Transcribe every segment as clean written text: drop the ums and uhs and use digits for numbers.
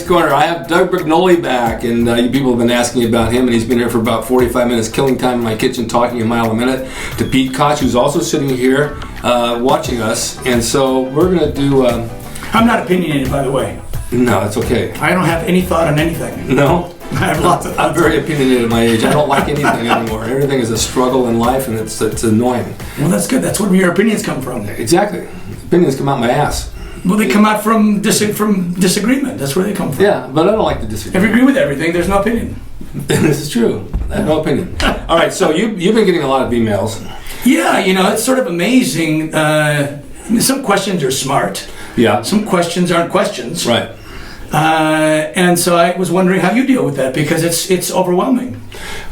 Corner. I have Doug Brignole back, and you people have been asking about him, and he's been here for about 45 minutes, killing time in my kitchen, talking a mile a minute to Pete Koch, who's also sitting here watching us. And so we're going to do... I'm not opinionated, by the way. No, that's okay. I don't have any thought on anything. No? I have lots of thoughts. I'm very opinionated at my age. I don't like anything anymore. Everything is a struggle in life, and it's annoying. Well, that's good. That's where your opinions come from. Exactly. Opinions come out my ass. Well, they come out from disagreement. That's where they come from. Yeah, but I don't like to disagree. If you agree with everything, there's no opinion. This is true. I have no opinion. All right, so you've been getting a lot of emails. Yeah, it's sort of amazing. Some questions are smart. Yeah. Some questions aren't questions. Right. And so I was wondering how you deal with that, because it's overwhelming.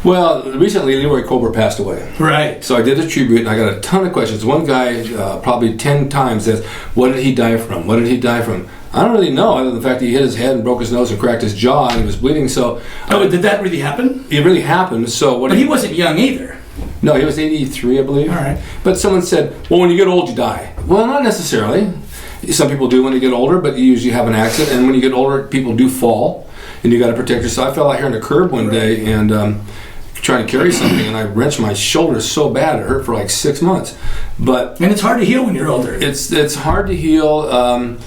Well, recently Leroy Colbert passed away. Right. So I did a tribute, and I got a ton of questions. One guy probably 10 times says, what did he die from? What did he die from? I don't really know, other than the fact that he hit his head and broke his nose and cracked his jaw and he was bleeding. So did that really happen? It really happened. So But he wasn't young either. No, he was 83, I believe. All right. But someone said, well, when you get old, you die. Well, not necessarily. Some people do when they get older, but you usually have an accident. And when you get older, people do fall, and you got to protect yourself. I fell out here on the curb one day and trying to carry something, and I wrenched my shoulder so bad it hurt for like 6 months. And it's hard to heal when you're older. It's hard to heal.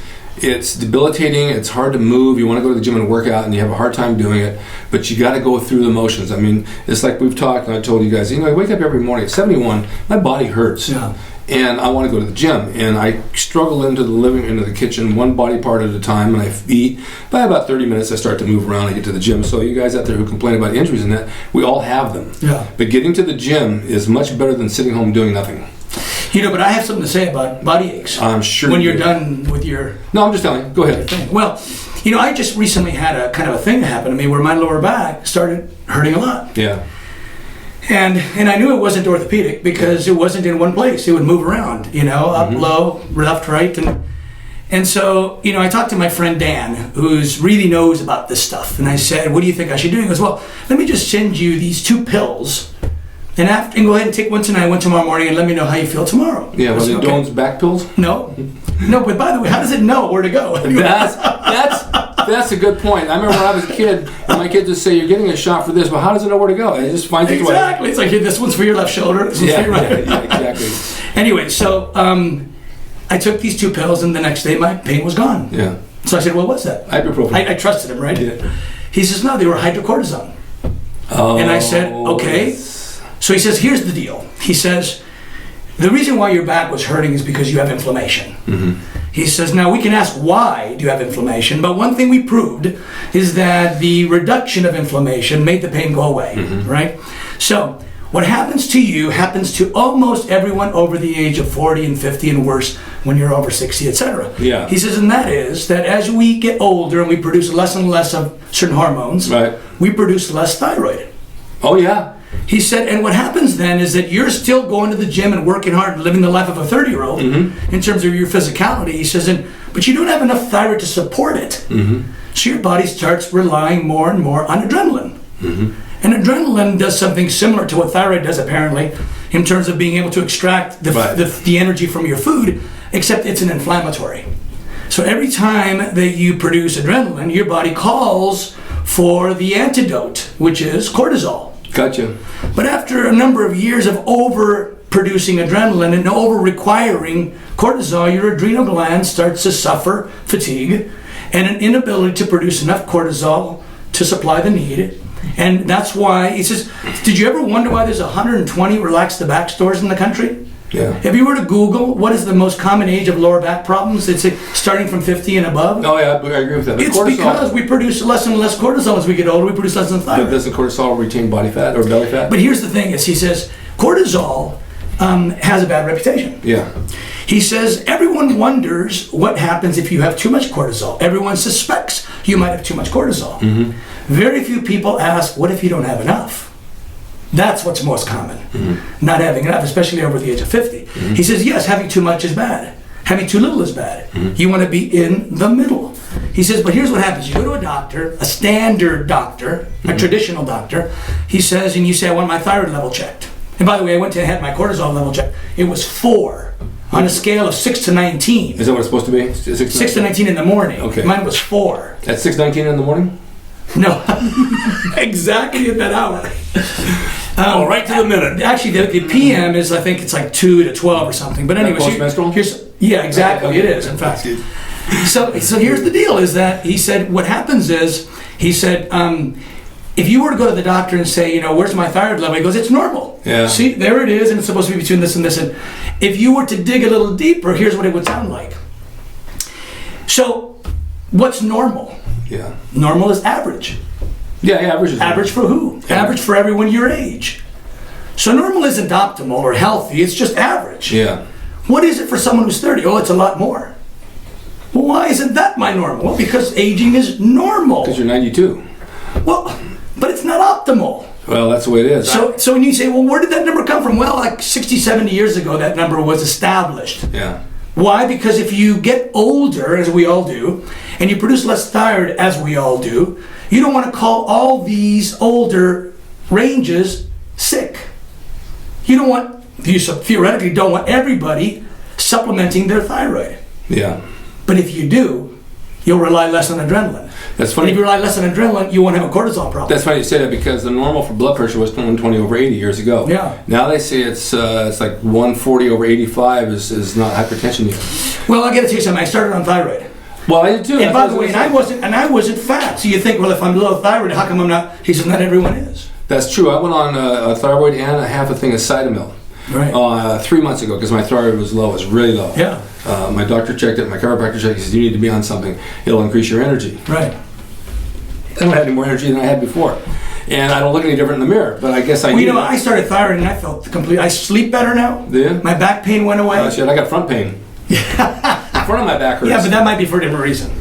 It's debilitating. It's hard to move. You want to go to the gym and work out, and you have a hard time doing it. But you got to go through the motions. I mean, it's like we've talked, and I told you guys. I wake up every morning at 71. My body hurts. Yeah. And I want to go to the gym, and I struggle into the kitchen, one body part at a time, and I eat. By about 30 minutes, I start to move around and get to the gym. So you guys out there who complain about injuries and that, we all have them. Yeah. But getting to the gym is much better than sitting home doing nothing. But I have something to say about body aches. I'm sure when you're done with your... No, I'm just telling you. Go ahead. Well, I just recently had a kind of a thing happen to me where my lower back started hurting a lot. Yeah. And I knew it wasn't orthopedic because it wasn't in one place. It would move around, up, low, left, right. And so, I talked to my friend Dan, who's really knows about this stuff. And I said, what do you think I should do? He goes, well, let me just send you these 2 pills. And go ahead and take one tonight, one tomorrow morning, and let me know how you feel tomorrow. Yeah, was it Dawn's back pills? No. No, but by the way, how does it know where to go? That's a good point. I remember when I was a kid, and my kids would say, you're getting a shot for this, but how does it know where to go? It just finds its way. Exactly. It's like, hey, this one's for your left shoulder, this one's for your right. Yeah, exactly. Anyway, so I took these 2 pills, and the next day my pain was gone. Yeah. So I said, well, what's that? Ibuprofen. I trusted him, right? Yeah. He says, no, they were hydrocortisone. Oh. And I said, okay. So he says, here's the deal. He says, the reason why your back was hurting is because you have inflammation. Mm-hmm. He says, now we can ask why do you have inflammation, but one thing we proved is that the reduction of inflammation made the pain go away, right? So what happens to you happens to almost everyone over the age of 40 and 50 and worse when you're over 60, etc. Yeah. He says, and that is that as we get older and we produce less and less of certain hormones, right, we produce less thyroid. Oh, yeah. He said, and what happens then is that you're still going to the gym and working hard and living the life of a 30-year-old in terms of your physicality. He says, but you don't have enough thyroid to support it. So your body starts relying more and more on adrenaline. And adrenaline does something similar to what thyroid does, apparently, in terms of being able to extract the energy from your food, except it's an inflammatory. So every time that you produce adrenaline, your body calls for the antidote, which is cortisol. Gotcha. But after a number of years of over-producing adrenaline and over-requiring cortisol, your adrenal gland starts to suffer fatigue and an inability to produce enough cortisol to supply the need. And that's why, he says, did you ever wonder why there's 120 relax the back stores in the country? Yeah. If you were to Google what is the most common age of lower back problems, it's starting from 50 and above. Oh yeah, I agree with that. It's because we produce less and less cortisol as we get older. We produce less and thyroid. But doesn't cortisol retain body fat or belly fat? But here's the thing: is he says cortisol has a bad reputation. Yeah. He says everyone wonders what happens if you have too much cortisol. Everyone suspects you might have too much cortisol. Very few people ask, what if you don't have enough? That's what's most common, not having enough, especially over the age of 50. He says, yes, having too much is bad. Having too little is bad. You want to be in the middle. He says, but here's what happens. You go to a doctor, a standard doctor, a traditional doctor. He says, and you say, I want my thyroid level checked. And by the way, I went to had my cortisol level checked. It was 4. on a scale of 6 to 19. Is that what it's supposed to be? 6 to 19 in the morning. Okay. Mine was 4. At 6:19 in the morning? No, exactly at that hour. Right to the minute. Actually, the PM is, I think it's like 2 to 12 or something. But anyway, yeah, exactly. Okay. It is, in fact. So here's the deal: is that he said what happens is he said if you were to go to the doctor and say, you know, where's my thyroid level? He goes, it's normal. Yeah. See, there it is, and it's supposed to be between this and this. And if you were to dig a little deeper, here's what it would sound like. So, what's normal? Yeah. Normal is average. Yeah, average is Average for who? Yeah. Average for everyone your age. So normal isn't optimal or healthy, it's just average. Yeah. What is it for someone who's 30? Oh, it's a lot more. Well, why isn't that my normal? Well, because aging is normal. Because you're 92. Well, but it's not optimal. Well, that's the way it is. So when you say, well, where did that number come from? Well, like 60, 70 years ago, that number was established. Yeah. Why? Because if you get older, as we all do, and you produce less thyroid, as we all do, you don't want to call all these older ranges sick. You theoretically don't want everybody supplementing their thyroid. Yeah. But if you do, you'll rely less on adrenaline. That's funny. And if you rely less on adrenaline, you won't have a cortisol problem. That's funny you say that, because the normal for blood pressure was 120/80 years ago. Yeah. Now they say it's like 140/85 is not hypertension yet. Well, I got to tell you something. I started on thyroid. Well, I did too. And by the way, I wasn't fat. So you think, well, if I'm low thyroid, how come I'm not? He says, not everyone is. That's true. I went on a thyroid and a half a thing of Cytomel. Right. 3 months ago, because my thyroid was low. It was really low. Yeah. My doctor checked it. My chiropractor checked it. He said, you need to be on something. It'll increase your energy. Right. I don't have any more energy than I had before. And I don't look any different in the mirror, but I guess I need it. I started thyroid and I felt I sleep better now. Yeah? My back pain went away. Oh, shit, I got front pain. Front of my back hurts. Yeah, but that might be for a different reason.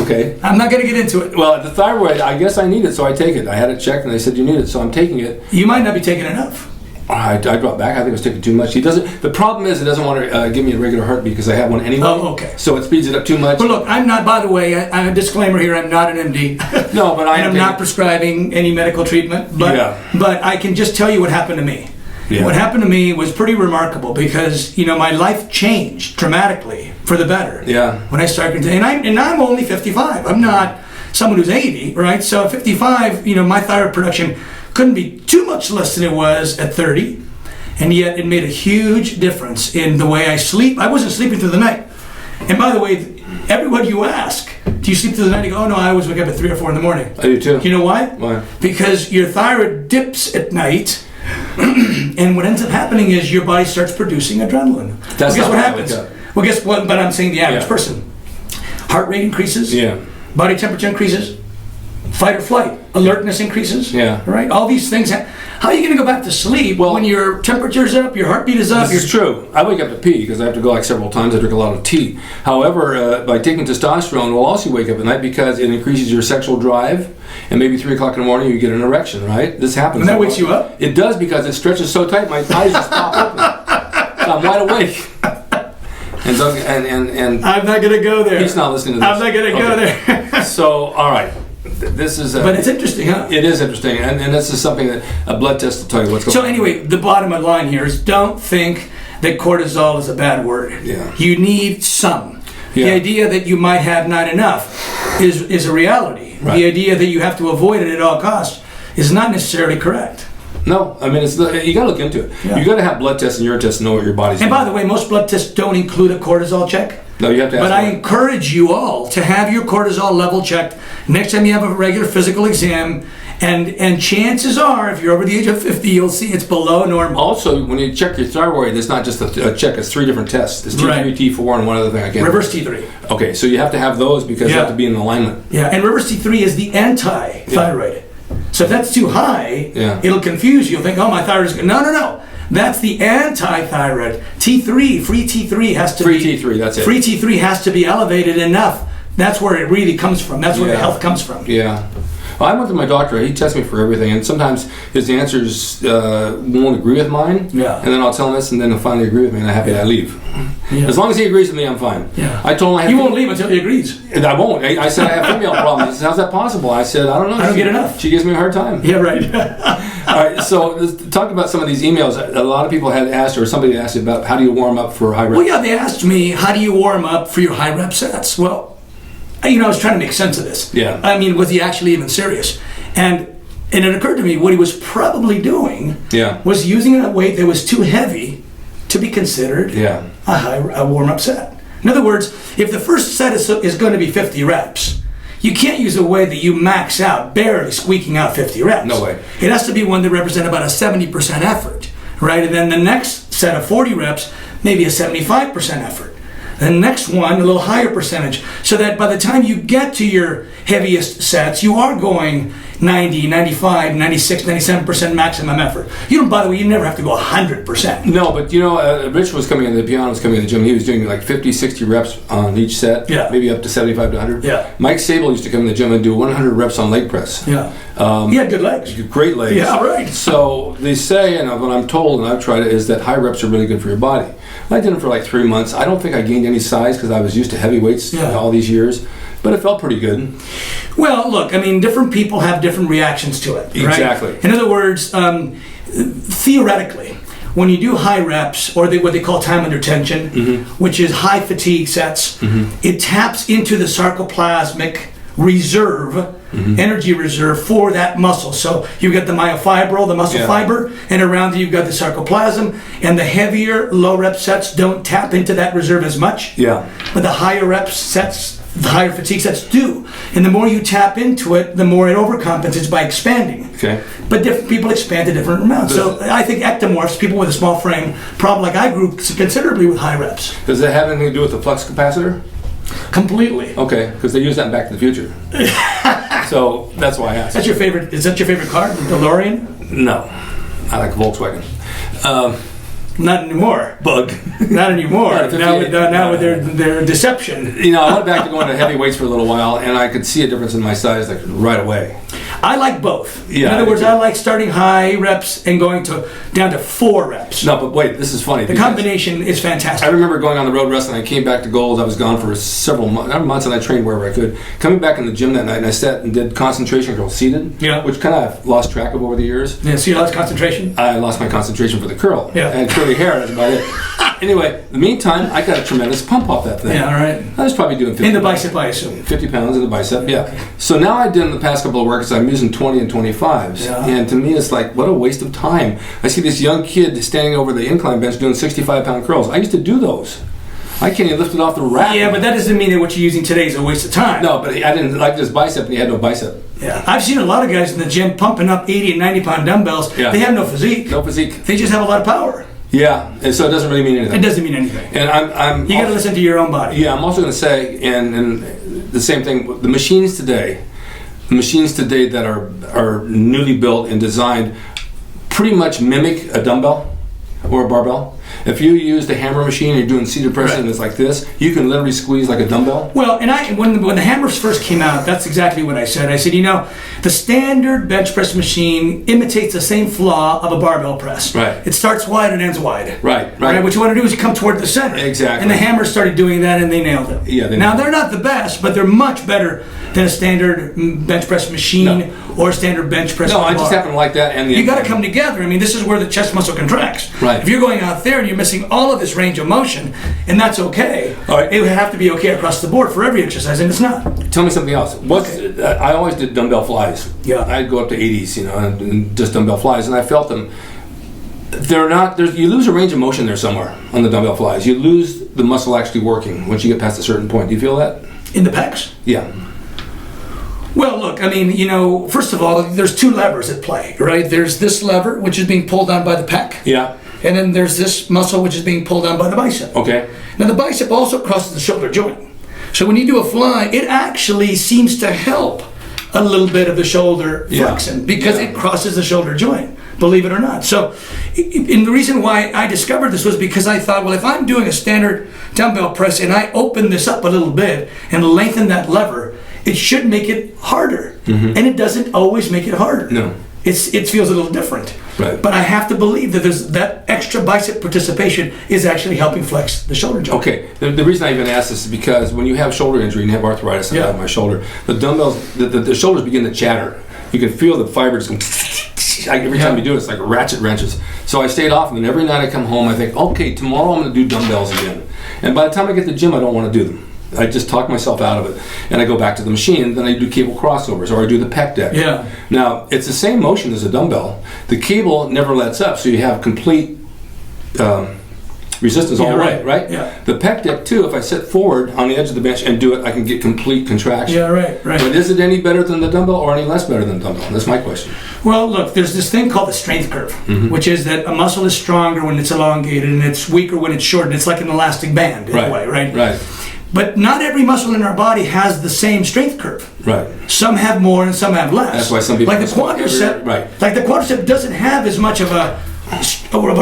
Okay. I'm not going to get into it. Well, the thyroid, I guess I need it, so I take it. I had it checked, and they said you need it, so I'm taking it. You might not be taking enough. I dropped back. I think I was taking too much. The problem is, it doesn't want to give me a regular heartbeat because I have one anyway. Oh, okay. So it speeds it up too much. But look, I'm not, by the way, I'm a disclaimer here, I'm not an MD. No, but I'm not prescribing any medical treatment. But, but I can just tell you what happened to me. Yeah. What happened to me was pretty remarkable because, you know, my life changed dramatically for the better. Yeah. When I started, and I'm only 55. I'm not someone who's 80, right? So at 55, you know, my thyroid production couldn't be too much less than it was at 30. And yet it made a huge difference in the way I sleep. I wasn't sleeping through the night. And by the way, everyone you ask, do you sleep through the night? You go, oh no, I always wake up at 3 or 4 in the morning. I do too. You know why? Why? Because your thyroid dips at night, and what ends up happening is your body starts producing adrenaline. That's guess what happens? Well, guess what? But I'm saying the average person. Heart rate increases. Yeah. Body temperature increases. Fight or flight. Alertness increases. Yeah. Right? All these things. How are you going to go back to sleep when your temperature's up, your heartbeat is up? This is true. I wake up to pee because I have to go like several times. I drink a lot of tea. However, by taking testosterone will also wake up at night because it increases your sexual drive. And maybe 3 o'clock in the morning you get an erection, right? This happens. And that wakes you up? It does, because it stretches so tight my eyes just pop open. So I'm wide awake. And so, and I'm not going to go there. He's not listening to this. I'm not going to go there. So, all right. This is but it's interesting, huh? It is interesting, and this is something that a blood test will tell you what's going on. So anyway, the bottom line here is don't think that cortisol is a bad word. Yeah. You need some. Yeah. The idea that you might have not enough is a reality. Right. The idea that you have to avoid it at all costs is not necessarily correct. No, I mean, you got to look into it. Yeah. You got to have blood tests and urine tests to know what your body's doing. And by the way, most blood tests don't include a cortisol check. No, you have to ask. But I encourage you all to have your cortisol level checked next time you have a regular physical exam. And chances are, if you're over the age of 50, you'll see it's below normal. Also, when you check your thyroid, it's not just a check, it's 3 different tests. It's T3, right. T4, and one other thing I can't Reverse T3. Okay, so you have to have those because you have to be in alignment. Yeah, and reverse T3 is the anti-thyroid. Yeah. So if that's too high, it'll confuse you. You'll think, oh, my thyroid is good. No. That's the anti-thyroid. T3, free T3 has to be... Free T3, that's it. Free T3 has to be elevated enough. That's where it really comes from. That's where the health comes from. Yeah. Well, I went to my doctor. He tests me for everything, and sometimes his answers won't agree with mine. Yeah. And then I'll tell him this, and then he'll finally agree with me, and I'm happy I leave. Yeah. As long as he agrees with me, I'm fine. Yeah. I told him he won't leave until he agrees. I won't. I said I have female problems. He said, how's that possible? I said, I don't know. I don't get enough. She gives me a hard time. Yeah, right. All right, so let's talk about some of these emails. A lot of people had asked, or somebody asked about how do you warm up for high reps? Well, yeah, they asked me, how do you warm up for your high rep sets? Well, I was trying to make sense of this. Yeah. I mean, was he actually even serious? And it occurred to me what he was probably doing was using a weight that was too heavy to be considered a warm-up set. In other words, if the first set is going to be 50 reps, you can't use a weight that you max out, barely squeaking out 50 reps. No way. It has to be one that represents about a 70% effort, right? And then the next set of 40 reps, maybe a 75% effort. The next one, a little higher percentage, so that by the time you get to your heaviest sets, you are going 90, 95, 96, 97% maximum effort. By the way, you never have to go 100%. No, but Rich was coming in, the piano was coming in the gym, he was doing like 50, 60 reps on each set, maybe up to 75 to 100. Yeah. Mike Sable used to come in the gym and do 100 reps on leg press. Yeah. He had good legs. Great legs. Yeah, right. So they say, and what I'm told, and I've tried it, is that high reps are really good for your body. I did it for like 3 months. I don't think I gained any size because I was used to heavy weights all these years, but it felt pretty good. Well, look, I mean, different people have different reactions to it. Right? Exactly. In other words, theoretically, when you do high reps, or what they call time under tension, which is high fatigue sets, it taps into the sarcoplasmic reserve, energy reserve for that muscle. So you've got the myofibril, the muscle fiber, and around it you've got the sarcoplasm, and the heavier low rep sets don't tap into that reserve as much. Yeah. But the higher rep sets, the higher fatigue sets do. And the more you tap into it, the more it overcompensates by expanding. Okay. But different people expand to different amounts. So I think ectomorphs, people with a small frame, probably like I grew considerably with high reps. Does it have anything to do with the flux capacitor? Completely. Okay, because they use that in Back to the Future. So that's why I asked. Is that your favorite car, the DeLorean? No, I like Volkswagen. Not anymore. Bug. Not anymore. Now with their deception. I went back to going to heavy weights for a little while, and I could see a difference in my size like right away. I like both. Yeah, in other words, I like starting high reps and going down to 4 reps. No, but wait, this is funny. The combination is fantastic. I remember going on the road wrestling. I came back to Goals. I was gone for several months, and I trained wherever I could. Coming back in the gym that night, and I sat and did concentration curls seated, which kind of I've lost track of over the years. Yeah, so you lost concentration? I lost my concentration for the curl. Yeah. I had curly hair, that's about it. Anyway, in the meantime, I got a tremendous pump off that thing. Yeah, all right. I was probably doing 50 in the bicep, I assume. 50 pounds in the bicep, yeah. So now I did in the past couple of workouts, I'm using 20 and 25s. Yeah. And to me, it's like, what a waste of time. I see this young kid standing over the incline bench doing 65-pound curls. I used to do those. I can't even lift it off the rack. Yeah, but that doesn't mean that what you're using today is a waste of time. No, but I didn't like this bicep, and he had no bicep. Yeah, I've seen a lot of guys in the gym pumping up 80 and 90-pound dumbbells. Yeah. They have no physique. No physique. They just have a lot of power. Yeah, and so it doesn't really mean anything. It doesn't mean anything. And you got to listen to your own body. Yeah, I'm also going to say, and the same thing. The machines today that are newly built and designed, pretty much mimic a dumbbell or a barbell. If you use the hammer machine and you're doing seated pressing and it's like this, you can literally squeeze like a dumbbell. Well, and when the hammers first came out, that's exactly what I said. I said, the standard bench press machine imitates the same flaw of a barbell press. Right. It starts wide and ends wide. Right. What you want to do is come toward the center. Exactly. And the hammers started doing that and they nailed it. Yeah. Now, they're not the best, but they're much better than a standard bench press machine or a standard bench press bar. I just happen to like that. And you got to come together. I mean, this is where the chest muscle contracts. Right. If you're going out there and you're missing all of this range of motion, and that's okay. All right. It would have to be okay across the board for every exercise, and it's not. Tell me something else. I always did dumbbell flies. Yeah. I'd go up to 80s, and just dumbbell flies, and I felt them. They're not. You lose a range of motion there somewhere on the dumbbell flies. You lose the muscle actually working once you get past a certain point. Do you feel that? In the pecs? Yeah. Well, look, I mean, first of all, there's 2 levers at play, right? There's this lever, which is being pulled on by the pec. Yeah. And then there's this muscle, which is being pulled on by the bicep. Okay. Now, the bicep also crosses the shoulder joint. So when you do a fly, it actually seems to help a little bit of the shoulder flexing because it crosses the shoulder joint, believe it or not. So, and the reason why I discovered this was because I thought, well, if I'm doing a standard dumbbell press and I open this up a little bit and lengthen that lever, it should make it harder. Mm-hmm. And it doesn't always make it harder. No. It feels a little different. Right. But I have to believe that that extra bicep participation is actually helping flex the shoulder joint. Okay. The reason I even ask this is because when you have shoulder injury and you have arthritis in my shoulder, the dumbbells, the shoulders begin to chatter. You can feel the fibers going every time you do it, it's like ratchet wrenches. So I stayed off, and then every night I come home, I think, okay, tomorrow I'm going to do dumbbells again. And by the time I get to the gym, I don't want to do them. I just talk myself out of it, and I go back to the machine, and then I do cable crossovers, or I do the pec deck. Yeah. Now, it's the same motion as a dumbbell. The cable never lets up, so you have complete resistance all the way, right? Yeah. The pec deck, too, if I sit forward on the edge of the bench and do it, I can get complete contraction. Yeah, right. But is it any better than the dumbbell or any less better than the dumbbell? That's my question. Well, look, there's this thing called the strength curve, which is that a muscle is stronger when it's elongated and it's weaker when it's shortened. It's like an elastic band in a way, right? Right. But not every muscle in our body has the same strength curve. Right. Some have more and some have less. That's why some people like the quadricep. Right. Like the quadricep doesn't have as much of a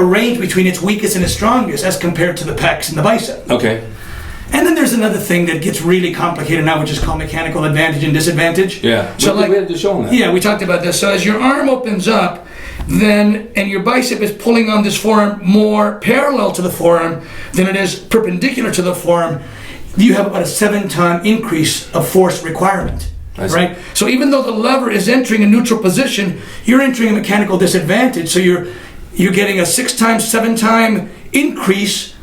range between its weakest and its strongest as compared to the pecs and the bicep. Okay. And then there's another thing that gets really complicated now, which is called mechanical advantage and disadvantage. Yeah. So we had to show them that. Yeah, we talked about this. So as your arm opens up, then and your bicep is pulling on this forearm more parallel to the forearm than it is perpendicular to the forearm, you have about a 7-time increase of force requirement. Right? So even though the lever is entering a neutral position, you're entering a mechanical disadvantage. So you're getting a 6-time, 7-time increase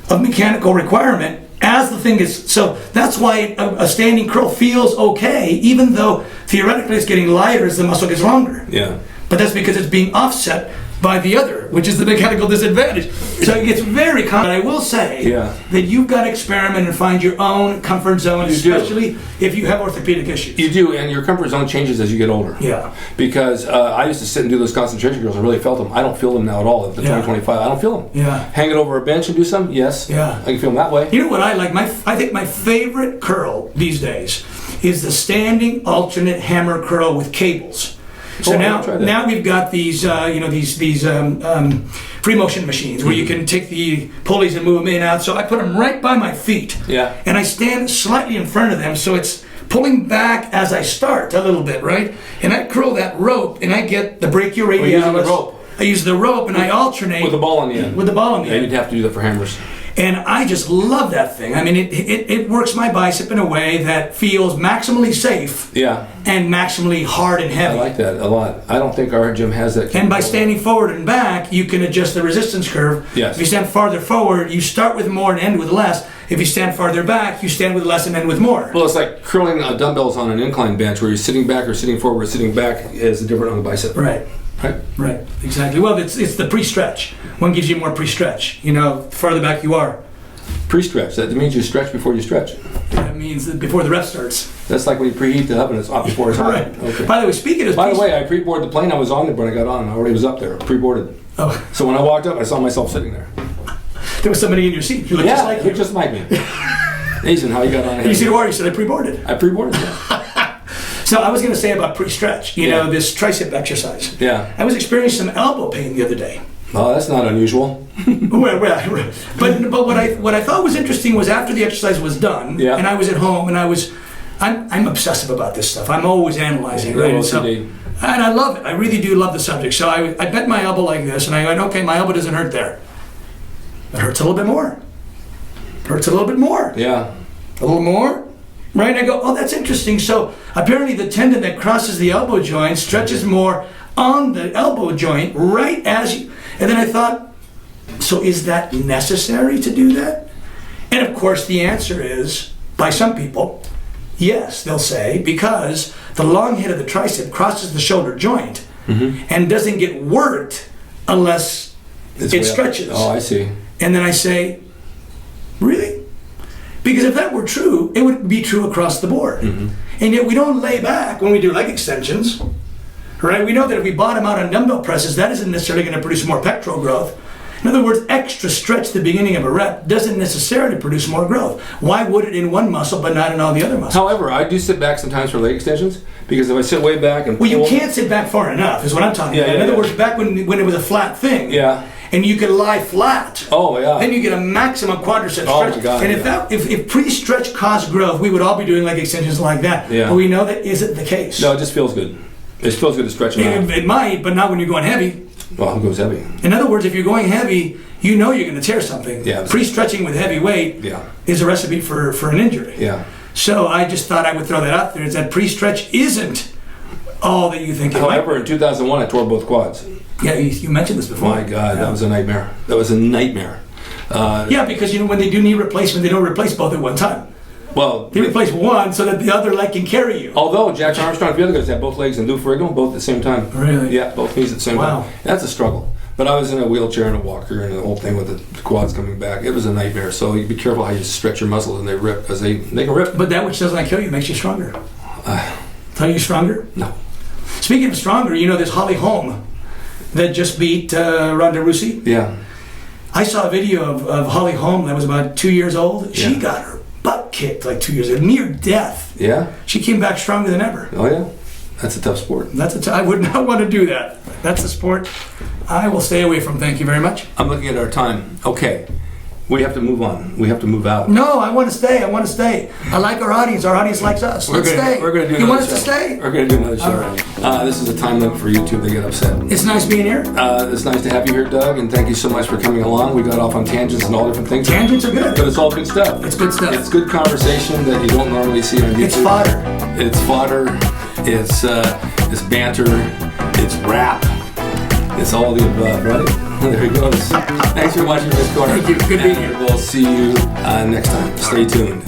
of mechanical requirement as the thing is. So that's why a standing curl feels okay, even though theoretically it's getting lighter as the muscle gets longer. Yeah. But that's because it's being offset by the other, which is the mechanical disadvantage. So it gets very common. I will say that you've got to experiment and find your own comfort zone, especially if you have orthopedic issues. You do, and your comfort zone changes as you get older. Yeah. Because I used to sit and do those concentration drills. I really felt them. I don't feel them now at all. At the 2025, I don't feel them. Yeah. Hang it over a bench and do some? Yes. Yeah. I can feel them that way. You know what I like? I think my favorite curl these days is the standing alternate hammer curl with cables. So now we've got these free motion machines where you can take the pulleys and move them in and out. So I put them right by my feet. Yeah. And I stand slightly in front of them, so it's pulling back as I start a little bit, right? And I curl that rope, and I get the brachioradialis. I use the rope, and I alternate with the ball on the end. With the ball on the end. And you'd have to do that for hammers. And I just love that thing. I mean, it works my bicep in a way that feels maximally safe and maximally hard and heavy. I like that a lot. I don't think our gym has that. And by standing forward and back, you can adjust the resistance curve. Yes. If you stand farther forward, you start with more and end with less. If you stand farther back, you stand with less and end with more. Well, it's like curling dumbbells on an incline bench where you're sitting back or sitting forward or sitting back is different on the bicep. Right. Right, exactly. Well, it's the pre-stretch. One gives you more pre-stretch. You know, the farther back you are. Pre-stretch. That means you stretch before you stretch. That means that before the rep starts. That's like when you preheat the oven. It's up before it's hot. Right. Okay. By the way, speaking of... By the way, I pre-boarded the plane. I was on it when I got on. I already was up there, pre-boarded. Oh. So when I walked up, I saw myself sitting there. There was somebody in your seat. You looked just like you. Just like me. Ethan, how you got on? You see the word? You said I pre-boarded. I pre-boarded, yeah. So I was going to say about pre-stretch, you know, this tricep exercise. Yeah. I was experiencing some elbow pain the other day. Oh, that's not unusual. But what I thought was interesting was after the exercise was done, and I was at home, and I'm obsessive about this stuff. I'm always analyzing, right? And I love it. I really do love the subject. So I bent my elbow like this, and I went, okay, my elbow doesn't hurt there. It hurts a little bit more. It hurts a little bit more. Yeah. A little more. Right? And I go, oh, that's interesting. So apparently the tendon that crosses the elbow joint stretches more on the elbow joint right as you... And then I thought, so is that necessary to do that? And of course the answer is, by some people, yes, they'll say, because the long head of the tricep crosses the shoulder joint and doesn't get worked unless it stretches. Oh, I see. And then I say, really? Because if that were true, it would be true across the board. And yet we don't lay back when we do leg extensions, right? We know that if we bottom out on dumbbell presses, that isn't necessarily going to produce more pectoral growth. In other words, extra stretch at the beginning of a rep doesn't necessarily produce more growth. Why would it in one muscle but not in all the other muscles? However, I do sit back sometimes for leg extensions because if I sit way back and Well, you can't sit back far enough is what I'm talking about. In other words, back when it was a flat thing. Yeah. And you could lie flat. Oh, yeah. Then you get a maximum quadricep stretch. Oh, my God. And if pre-stretch caused growth, we would all be doing leg extensions like that. Yeah. But we know that isn't the case. No, it just feels good. It feels good to stretch it out. It might, but not when you're going heavy. Well, who goes heavy? In other words, if you're going heavy, you know you're going to tear something. Yeah. Pre-stretching with heavy weight is a recipe for an injury. Yeah. So I just thought I would throw that out there, is that pre-stretch isn't all that you think it might. However, in 2001, I tore both quads. Yeah, you mentioned this before. My God, that was a nightmare. That was a nightmare. Yeah, because when they do knee replacement, they don't replace both at one time. Well, they replace one so that the other leg can carry you. Although Jack Armstrong, the other guys had both legs, and Lou Ferrigno both at the same time. Really? Yeah, both knees at the same time. Wow. That's a struggle. But I was in a wheelchair and a walker and the whole thing with the quads coming back. It was a nightmare. So you be careful how you stretch your muscles and they rip, because they can rip. But that which does not kill you makes you stronger. Are you stronger? No. Speaking of stronger, there's Holly Holm that just beat Ronda Rousey. Yeah. I saw a video of Holly Holm that was about 2 years old. Yeah. She got her butt kicked like 2 years ago, near death. Yeah. She came back stronger than ever. Oh yeah. That's a tough sport. I would not want to do that. That's a sport I will stay away from. Thank you very much. I'm looking at our time. Okay. We have to move on. We have to move out. No, I want to stay. I like our audience. Our audience likes us. Let's stay. We're going to do You another want us to show. stay? We're going to do another show. All right. This is a time limit for YouTube. They get upset. It's nice being here. It's nice to have you here, Doug, and thank you so much for coming along. We got off on tangents and all different things. Tangents are good. But it's all good stuff. It's good stuff. It's good conversation that you don't normally see on YouTube. It's fodder. It's fodder. It's banter. It's rap. It's all the above, right? There he goes. Thanks for watching this corner. Thank you. Good being here. We'll see you next time. Stay tuned.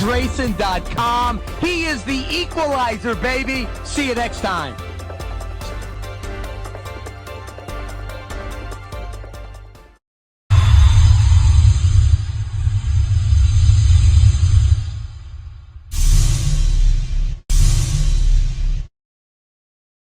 Drasin.com. He is the equalizer, baby. See you next time.